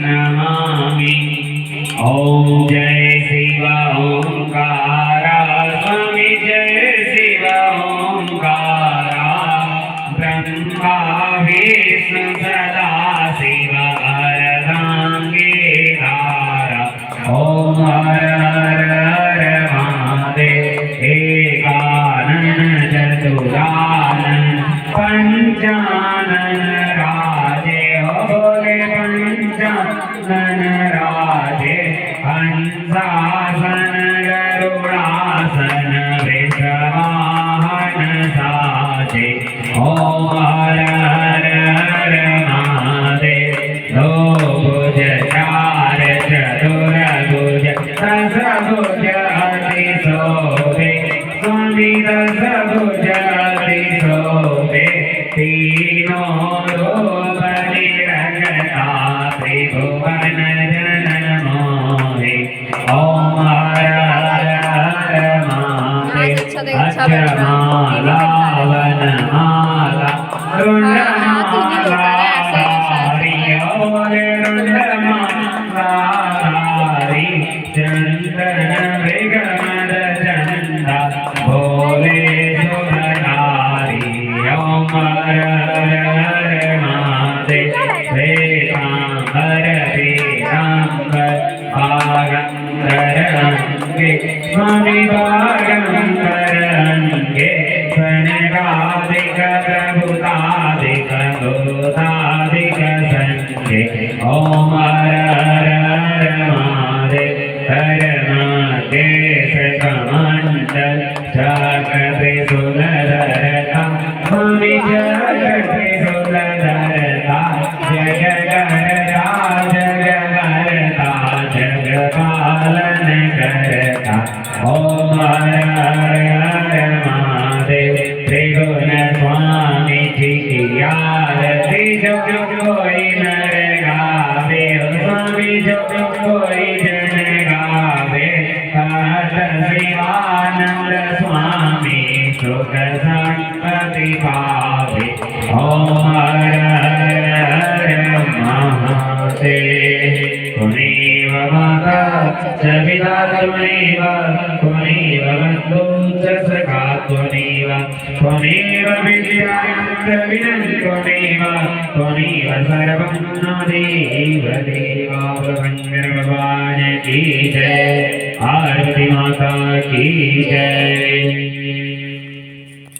नमामि। ओम जय शिव ओंकारा स्वामी जय शिव ओंकारा ब्रह्मा विष्णु सदा शिव अर्धांगिरारा। ओम हर हर हर महादेव एकानन चतुरानन पंचानन राजे। हो बोले पंचानन राजे हंसासन गरुड़ासन वृषवाहन साजे। ओम हर हर हर महादेव। दो भुज चार चतुर्भुज दस भुज अति शोभे स्वामी दस भुज अति शोभे। तीनों रूप निरंजता त्रिभुवन जनन मोहे। ओम हर हर हर महादेव। अक्षमाला वनमाला रुंडमाला धारी। बोले रुंडमाला धारी चंदन मृगमद चंदा भोले सुरनारी। ओम हर हर हर महादेव। वेदांबर वेदांबर भागंबर अंगे स्वामी भागंबर अंगे सनकादिक प्रभुतादिक भूतादिक संगे। ओम हर हर हर महादेव। हर नागेश कमंडल जागृति सुलधरता स्वामी जागृति सुलधरता। जग करता जग करता जग पालन करता। ओम हर हर हर महादेव। त्रिगुण स्वामी जी की आरती जो कोई नर गावे। स्वामी जो कोई जन गावे कहत शिवानंद स्वामी सुख संपत्ति पावे। ओम हर हर हर महादेव। त्वमेव माता च पिता त्वमेव त्वमेव बन्धुः च सखा त्वमेव त्वमेव विद्यायन्तविनं त्वमेव त्वमेव सर्वं मम देव देवा। शंकर भगवान की जय। पार्वती माता की जय।